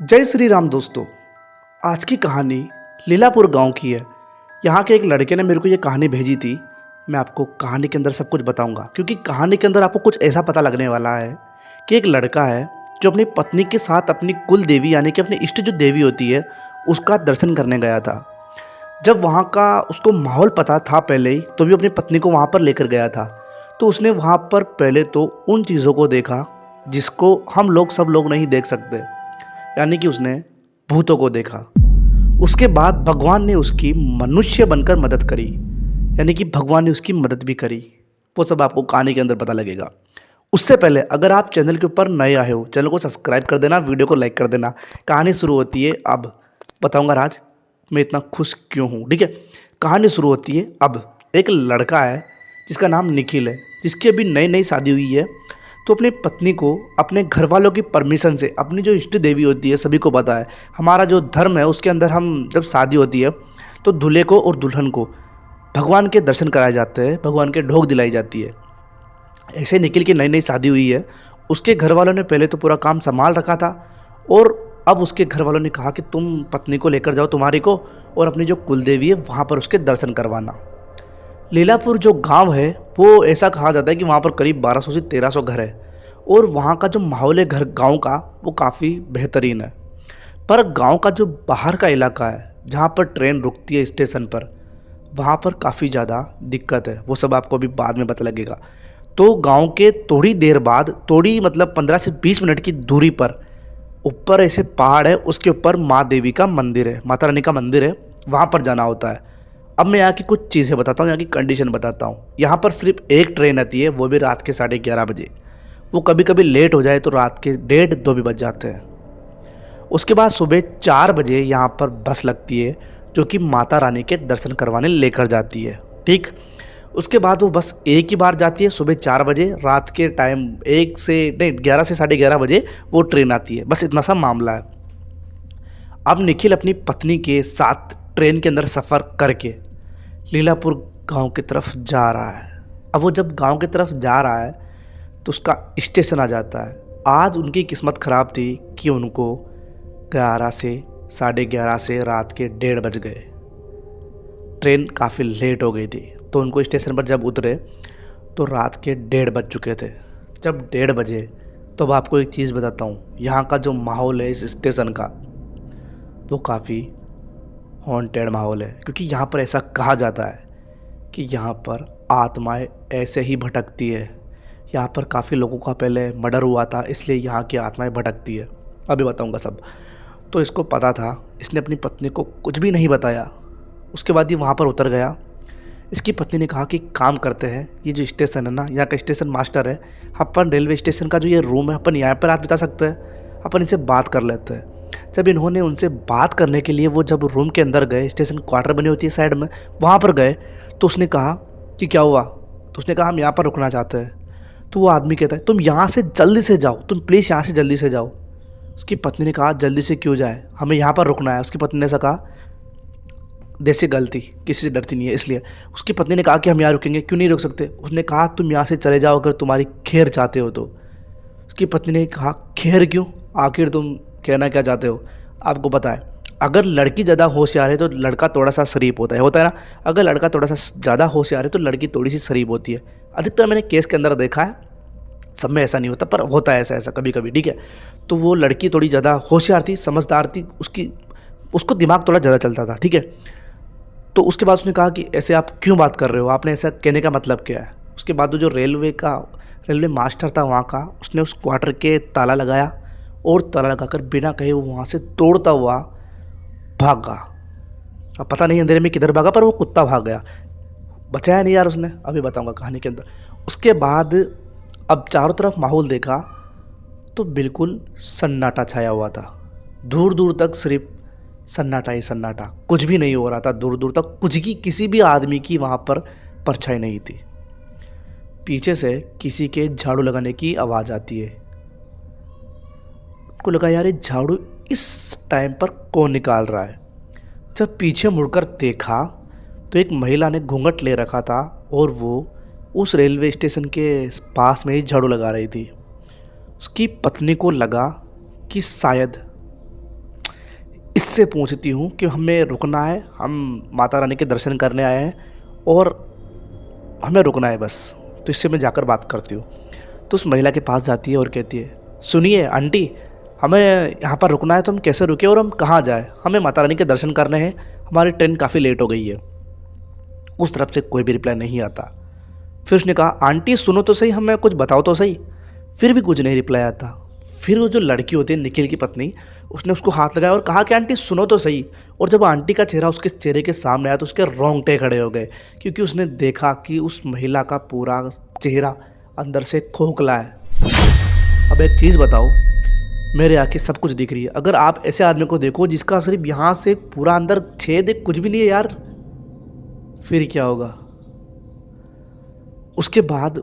जय श्री राम दोस्तों। आज की कहानी लीलापुर गांव की है। यहाँ के एक लड़के ने मेरे को ये कहानी भेजी थी। मैं आपको कहानी के अंदर सब कुछ बताऊंगा क्योंकि कहानी के अंदर आपको कुछ ऐसा पता लगने वाला है कि एक लड़का है जो अपनी पत्नी के साथ अपनी कुल देवी यानी कि अपनी इष्ट जो देवी होती है उसका दर्शन करने गया था। जब वहाँ का उसको माहौल पता था पहले ही तो भी अपनी पत्नी को वहाँ पर लेकर गया था। तो उसने वहाँ पर पहले तो उन चीज़ों को देखा जिसको हम लोग सब लोग नहीं देख सकते, यानी कि उसने भूतों को देखा। उसके बाद भगवान ने उसकी मनुष्य बनकर मदद करी, यानी कि भगवान ने उसकी मदद भी करी। वो सब आपको कहानी के अंदर पता लगेगा। उससे पहले अगर आप चैनल के ऊपर नए आए हो, चैनल को सब्सक्राइब कर देना, वीडियो को लाइक कर देना। कहानी शुरू होती है अब। बताऊंगा राज मैं इतना खुश क्यों हूँ। ठीक है, कहानी शुरू होती है अब। एक लड़का है जिसका नाम निखिल है, जिसकी अभी नई नई शादी हुई है। तो अपनी पत्नी को अपने घर वालों की परमिशन से, अपनी जो इष्ट देवी होती है सभी को पता है, हमारा जो धर्म है उसके अंदर हम जब शादी होती है तो दूल्हे को और दुल्हन को भगवान के दर्शन कराए जाते हैं, भगवान के ढोक दिलाई जाती है। ऐसे निखिल की नई नई शादी हुई है। उसके घर वालों ने पहले तो पूरा काम संभाल रखा था और अब उसके घर वालों ने कहा कि तुम पत्नी को लेकर जाओ तुम्हारी को, और अपनी जो कुल देवी है वहाँ पर उसके दर्शन करवाना। लीलापुर जो गांव है वो ऐसा कहा जाता है कि वहाँ पर करीब 1200 से 1300 घर है और वहाँ का जो माहौल है घर गांव का वो काफ़ी बेहतरीन है। पर गांव का जो बाहर का इलाका है जहाँ पर ट्रेन रुकती है स्टेशन पर, वहाँ पर काफ़ी ज़्यादा दिक्कत है। वो सब आपको अभी बाद में पता लगेगा। तो गांव के थोड़ी देर बाद, थोड़ी मतलब 15 से 20 मिनट की दूरी पर ऊपर ऐसे पहाड़ है, उसके ऊपर माँ देवी का मंदिर है, माता रानी का मंदिर है। वहाँ पर जाना होता है। अब मैं यहाँ की कुछ चीज़ें बताता हूँ, यहाँ की कंडीशन बताता हूँ। यहाँ पर सिर्फ एक ट्रेन आती है, वो भी रात के 11:30 बजे। वो कभी कभी लेट हो जाए तो रात के 1:30-2 भी बज जाते हैं। उसके बाद सुबह 4 बजे यहाँ पर बस लगती है जो कि माता रानी के दर्शन करवाने लेकर जाती है। ठीक, उसके बाद वो बस एक ही बार जाती है सुबह 4 बजे। रात के टाइम 11 से 11:30 बजे वो ट्रेन आती है। बस इतना सा मामला है। अब निखिल अपनी पत्नी के साथ ट्रेन के अंदर सफ़र करके लीलापुर गांव की तरफ जा रहा है। अब वो जब गांव की तरफ जा रहा है तो उसका स्टेशन आ जाता है। आज उनकी किस्मत ख़राब थी कि उनको 11 से 11:30 से रात के 1:30 बज गए। ट्रेन काफ़ी लेट हो गई थी तो उनको स्टेशन पर जब उतरे तो रात के 1:30 बज चुके थे। जब 1:30 बजे तो अब आपको एक चीज़ बताता हूँ, यहाँ का जो माहौल है इस स्टेशन का वो काफ़ी हॉन्टेड माहौल है। क्योंकि यहाँ पर ऐसा कहा जाता है कि यहाँ पर आत्माएं ऐसे ही भटकती है। यहाँ पर काफ़ी लोगों का पहले मर्डर हुआ था, इसलिए यहाँ की आत्माएं भटकती है। अभी बताऊँगा सब। तो इसको पता था, इसने अपनी पत्नी को कुछ भी नहीं बताया। उसके बाद ये वहाँ पर उतर गया। इसकी पत्नी ने कहा कि काम करते हैं, ये जो स्टेशन है ना, यहाँ का स्टेशन मास्टर है, अपन रेलवे स्टेशन का जो ये रूम है अपन यहाँ पर रात बिता सकते हैं, अपन इनसे बात कर लेते हैं। जब इन्होंने उनसे बात करने के लिए वो जब रूम के अंदर गए, स्टेशन क्वार्टर बनी होती है साइड में, वहाँ पर गए तो उसने कहा कि क्या हुआ। तो उसने कहा हम यहाँ पर रुकना चाहते हैं। तो वो आदमी कहता है तुम यहाँ से जल्दी से जाओ, तुम प्लीज़ यहाँ से जल्दी से जाओ। उसकी पत्नी ने कहा जल्दी से क्यों जाए, हमें यहाँ पर रुकना है। उसकी पत्नी ने ऐसा कहा, देसी गलती, किसी से डरती नहीं है इसलिए। उसकी पत्नी ने कहा कि हम यहाँ रुकेंगे, क्यों नहीं रुक सकते। उसने कहा तुम यहाँ से चले जाओ अगर तुम्हारी खैर चाहते हो तो। उसकी पत्नी ने कहा खैर क्यों, आखिर तुम कहना क्या चाहते हो। आपको पता है अगर लड़की ज़्यादा होशियार है तो लड़का थोड़ा सा शरीफ होता है ना। अगर लड़का थोड़ा सा ज़्यादा होशियार है तो लड़की थोड़ी सी शरीफ होती है। अधिकतर मैंने केस के अंदर देखा है, सब में ऐसा नहीं होता पर होता है ऐसा ऐसा कभी कभी। ठीक है, तो वो लड़की थोड़ी ज़्यादा होशियार थी, समझदार थी, उसको दिमाग थोड़ा ज़्यादा चलता था। ठीक है, तो उसके बाद उसने कहा कि ऐसे आप क्यों बात कर रहे हो, आपने ऐसा कहने का मतलब क्या है। उसके बाद वो जो रेलवे मास्टर था वहाँ का, उसने उस क्वार्टर के ताला लगाया और ताला लगाकर बिना कहे वो वहाँ से दौड़ता हुआ भागा। अब पता नहीं अंधेरे में किधर भागा, पर वो कुत्ता भाग गया, बचाया नहीं यार उसने। अभी बताऊंगा कहानी के अंदर। उसके बाद अब चारों तरफ माहौल देखा तो बिल्कुल सन्नाटा छाया हुआ था। दूर दूर तक सिर्फ सन्नाटा ही सन्नाटा, कुछ भी नहीं हो रहा था। दूर दूर तक कुछ की किसी भी आदमी की वहाँ पर परछाई नहीं थी। पीछे से किसी के झाड़ू लगाने की आवाज़ आती है। को लगा यार ये झाड़ू इस टाइम पर कौन निकाल रहा है। जब पीछे मुड़कर देखा तो एक महिला ने घूंघट ले रखा था और वो उस रेलवे स्टेशन के पास में ही झाड़ू लगा रही थी। उसकी पत्नी को लगा कि शायद इससे पूछती हूँ कि हमें रुकना है, हम माता रानी के दर्शन करने आए हैं और हमें रुकना है बस। तो इससे मैं जाकर बात करती हूँ। तो उस महिला के पास जाती है और कहती है, सुनिए आंटी, हमें यहाँ पर रुकना है तो हम कैसे रुके और हम कहाँ जाएँ? हमें माता रानी के दर्शन करने हैं, हमारी ट्रेन काफ़ी लेट हो गई है। उस तरफ से कोई भी रिप्लाई नहीं आता। फिर उसने कहा, आंटी सुनो तो सही, हमें कुछ बताओ तो सही। फिर भी कुछ नहीं रिप्लाई आता। फिर वो जो लड़की होती है निखिल की पत्नी, उसने उसको हाथ लगाया और कहा कि आंटी सुनो तो सही। और जब आंटी का चेहरा उसके चेहरे के सामने आया तो उसके रोंगटे खड़े हो गए, क्योंकि उसने देखा कि उस महिला का पूरा चेहरा अंदर से खोखला है। अब एक चीज़ बताओ, मेरे आँखें सब कुछ दिख रही है, अगर आप ऐसे आदमी को देखो जिसका सिर्फ यहाँ से पूरा अंदर छेद है, कुछ भी नहीं है यार, फिर क्या होगा? उसके बाद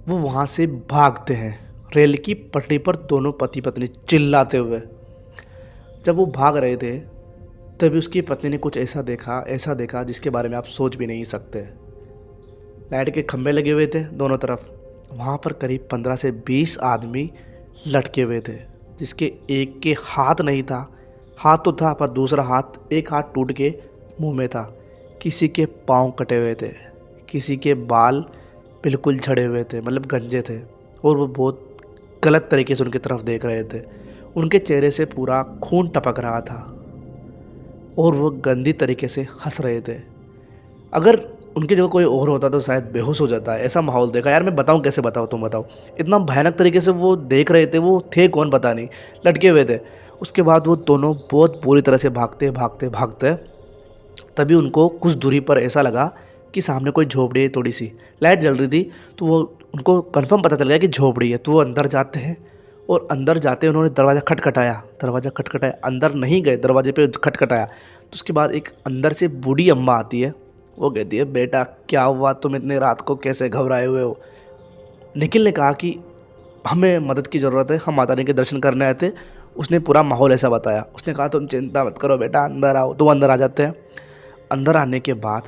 वो वहाँ से भागते हैं, रेल की पटरी पर दोनों पति पत्नी चिल्लाते हुए। जब वो भाग रहे थे तभी उसकी पत्नी ने कुछ ऐसा देखा जिसके बारे में आप सोच भी नहीं सकते। लाइट के खंभे लगे हुए थे दोनों तरफ, वहाँ पर करीब 15 से 20 आदमी लटके हुए थे, जिसके एक के हाथ नहीं था, हाथ तो था पर दूसरा हाथ, एक हाथ टूट के मुंह में था। किसी के पाँव कटे हुए थे, किसी के बाल बिल्कुल झड़े हुए थे, मतलब गंजे थे, और वो बहुत गलत तरीके से उनकी तरफ देख रहे थे। उनके चेहरे से पूरा खून टपक रहा था और वो गंदी तरीके से हंस रहे थे। अगर उनकी जगह कोई और होता तो शायद बेहोश हो जाता है। ऐसा माहौल देखा यार, मैं बताऊं कैसे, बताओ तुम बताओ। इतना भयानक तरीके से वो देख रहे थे, वो थे कौन पता नहीं, लटके हुए थे। उसके बाद वो दोनों बहुत बुरी तरह से भागते तभी उनको कुछ दूरी पर ऐसा लगा कि सामने कोई झोपड़ी है, थोड़ी सी लाइट जल रही थी, तो वो उनको कंफर्म पता चल गया कि झोपड़ी है। तो वो अंदर जाते हैं और अंदर जाते उन्होंने दरवाज़ा खटखटाया, अंदर नहीं गए, दरवाजे पे खटखटाया। तो उसके बाद एक अंदर से बूढ़ी अम्मा आती है, वो कहती है, बेटा क्या हुआ, तुम इतने रात को कैसे घबराए हुए हो? निखिल ने कहा कि हमें मदद की ज़रूरत है, हम माता रानी के दर्शन करने आए थे। उसने पूरा माहौल ऐसा बताया। उसने कहा तुम चिंता मत करो बेटा, अंदर आओ। तो वो अंदर आ जाते हैं। अंदर आने के बाद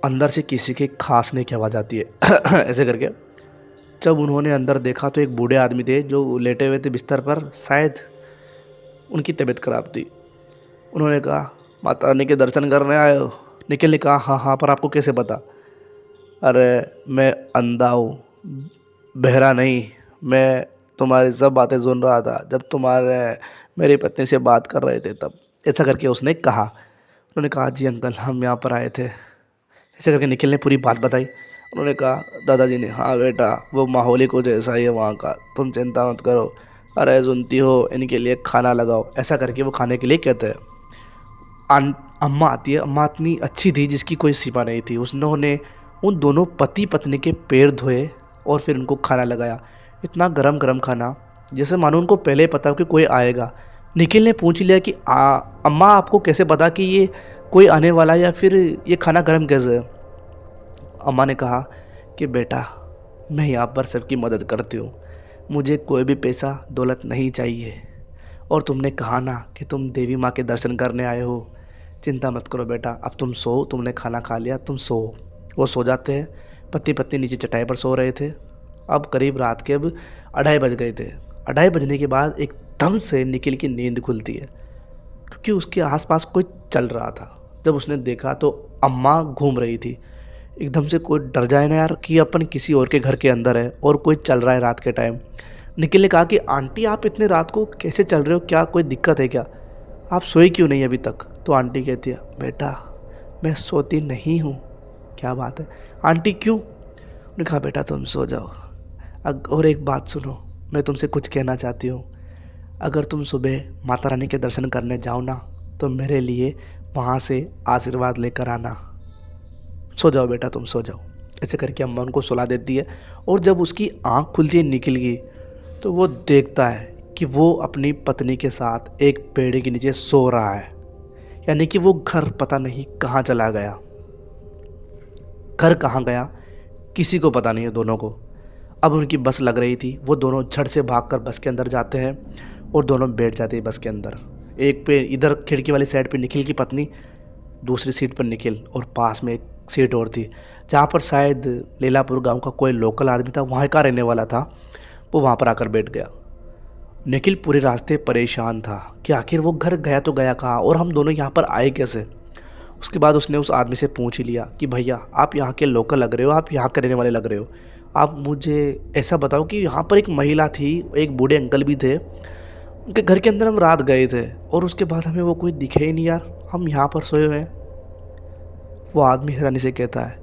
अंदर से किसी के खांसने की आवाज़ आती है ऐसे करके। जब उन्होंने अंदर देखा तो एक बूढ़े आदमी थे जो लेटे हुए थे बिस्तर पर, शायद उनकी तबीयत खराब थी। उन्होंने कहा, माता रानी के दर्शन करने आए हो? निखिल ने कहा, हाँ, पर आपको कैसे पता? अरे मैं अंधा हूँ, बहरा नहीं, मैं तुम्हारी सब बातें सुन रहा था जब तुम्हारे मेरी पत्नी से बात कर रहे थे तब। ऐसा करके उसने कहा। उन्होंने कहा, जी अंकल, हम यहाँ पर आए थे। ऐसे करके निखिल ने पूरी बात बताई। उन्होंने कहा, दादाजी ने, हाँ बेटा, वो माहौल ही कुछ ऐसा ही है वहाँ का, तुम चिंता मत करो। अरे सुनती हो, इनके लिए खाना लगाओ। ऐसा करके वो खाने के लिए कहते हैं। अम्मा आती है। अम्मा इतनी अच्छी थी जिसकी कोई सीमा नहीं थी। उन्होंने उन दोनों पति पत्नी के पैर धोए और फिर उनको खाना लगाया। इतना गरम गरम खाना, जैसे मानो उनको पहले ही पता हो कि कोई आएगा। निखिल ने पूछ लिया कि अम्मा आपको कैसे पता कि ये कोई आने वाला है, या फिर ये खाना गर्म कैसे है? अम्मा ने कहा कि बेटा, मैं यहाँ पर सबकी मदद करती हूँ, मुझे कोई भी पैसा दौलत नहीं चाहिए। और तुमने कहा ना कि तुम देवी माँ के दर्शन करने आए हो, चिंता मत करो बेटा, अब तुम सो, तुमने खाना खा लिया, तुम सो। वो सो जाते हैं। पति पत्नी नीचे चटाई पर सो रहे थे। अब करीब रात के 2:30 बज गए थे। 2:30 बजने के बाद एकदम से निखिल की नींद खुलती है, क्योंकि उसके आसपास कोई चल रहा था। जब उसने देखा तो अम्मा घूम रही थी। एकदम से कोई डर जाए ना यार कि अपन किसी और के घर के अंदर है और कोई चल रहा है रात के टाइम। निखिल ने कहा कि आंटी, आप इतने रात को कैसे चल रहे हो, क्या कोई दिक्कत है क्या? आप सोई क्यों नहीं अभी तक? तो आंटी कहती है, बेटा मैं सोती नहीं हूँ। क्या बात है आंटी, क्यों? उन्होंने कहा, बेटा तुम सो जाओ। और एक बात सुनो, मैं तुमसे कुछ कहना चाहती हूँ। अगर तुम सुबह माता रानी के दर्शन करने जाओ ना, तो मेरे लिए वहाँ से आशीर्वाद लेकर आना। सो जाओ बेटा, तुम सो जाओ। ऐसे करके अम्मा उनको सुला देती है। और जब उसकी आँख खुलती है निखिल की, तो वो देखता है कि वो अपनी पत्नी के साथ एक पेड़ के नीचे सो रहा है। यानी कि वो घर पता नहीं कहाँ चला गया। घर कहाँ गया किसी को पता नहीं है दोनों को। अब उनकी बस लग रही थी। वो दोनों झट से भागकर बस के अंदर जाते हैं और दोनों बैठ जाते हैं बस के अंदर। एक पे इधर खिड़की वाली साइड पे निखिल की पत्नी, दूसरी सीट पर निखिल, और पास में एक सीट और थी जहाँ पर शायद लीलापुर गांव का कोई लोकल आदमी था, वहाँ का रहने वाला था। वो वहाँ पर आकर बैठ गया। निखिल पूरे रास्ते परेशान था कि आखिर वो घर गया तो गया कहाँ और हम दोनों यहाँ पर आए कैसे। उसके बाद उसने उस आदमी से पूछ ही लिया कि भैया आप यहाँ के लोकल लग रहे हो, आप यहाँ के रहने वाले लग रहे हो, आप मुझे ऐसा बताओ कि यहाँ पर एक महिला थी, एक बूढ़े अंकल भी थे, उनके घर के अंदर हम रात गए थे और उसके बाद हमें वो कोई दिखे ही नहीं यार, हम यहाँ पर सोए हुए हैं। वो आदमी हैरानी से कहता है,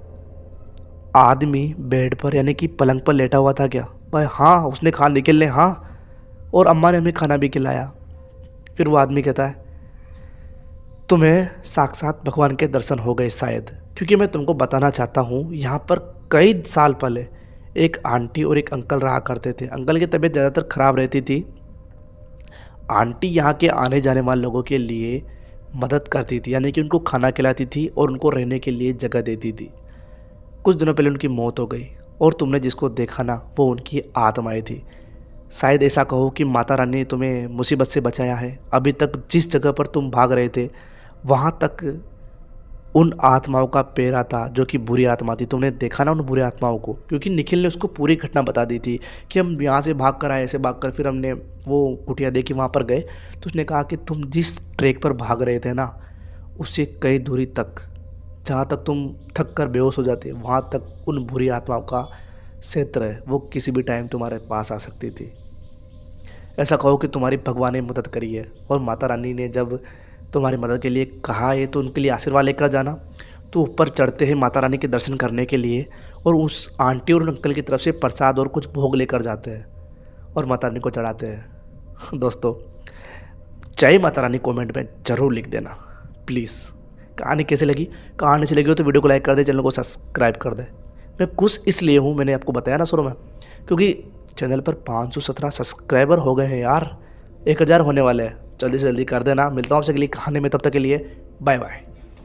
आदमी बेड पर यानी कि पलंग पर लेटा हुआ था क्या? भाई हाँ, उसने कहा निखिल ने, हाँ, और अम्मा ने हमें खाना भी खिलाया। फिर वो आदमी कहता है, तुम्हें साक्षात भगवान के दर्शन हो गए शायद, क्योंकि मैं तुमको बताना चाहता हूँ यहाँ पर कई साल पहले एक आंटी और एक अंकल रहा करते थे। अंकल की तबीयत ज़्यादातर ख़राब रहती थी। आंटी यहाँ के आने जाने वाले लोगों के लिए मदद करती थी, यानी कि उनको खाना खिलाती थी और उनको रहने के लिए जगह देती थी। कुछ दिनों पहले उनकी मौत हो गई और तुमने जिसको देखा ना, वो उनकी आत्माएं थी। शायद ऐसा कहो कि माता रानी ने तुम्हें मुसीबत से बचाया है। अभी तक जिस जगह पर तुम भाग रहे थे वहाँ तक उन आत्माओं का पैरा था जो कि बुरी आत्मा थी। तुमने देखा ना उन बुरी आत्माओं को, क्योंकि निखिल ने उसको पूरी घटना बता दी थी कि हम यहाँ से भाग कर आए, ऐसे भाग कर फिर हमने वो कुटिया देखी, वहाँ पर गए तो उसने कहा कि तुम जिस ट्रैक पर भाग रहे थे ना, उससे कई दूरी तक, जहाँ तक तुम थक कर बेहोश हो जाते, वहाँ तक उन बुरी आत्माओं का क्षेत्र है, वो किसी भी टाइम तुम्हारे पास आ सकती थी। ऐसा कहो कि तुम्हारी भगवान ने मदद करी है और माता रानी ने जब तुम्हारी मदद के लिए कहा है तो उनके लिए आशीर्वाद लेकर जाना। तो ऊपर चढ़ते हैं माता रानी के दर्शन करने के लिए और उस आंटी और अंकल की तरफ से प्रसाद और कुछ भोग लेकर जाते हैं और माता रानी को चढ़ाते हैं। दोस्तों, जय माता रानी कमेंट में ज़रूर लिख देना प्लीज़। कहानी कैसे लगी? कहानी अच्छी लगी हो तो वीडियो को लाइक कर दे, चैनल को सब्सक्राइब कर दे। मैं खुश इसलिए हूँ, मैंने आपको बताया ना शुरू में, क्योंकि चैनल पर 517 सब्सक्राइबर हो गए हैं यार, 1000 होने वाले हैं। जल्दी से जल्दी कर देना। मिलता हूँ आपसे अगली कहानी में, तब तक के लिए बाय बाय।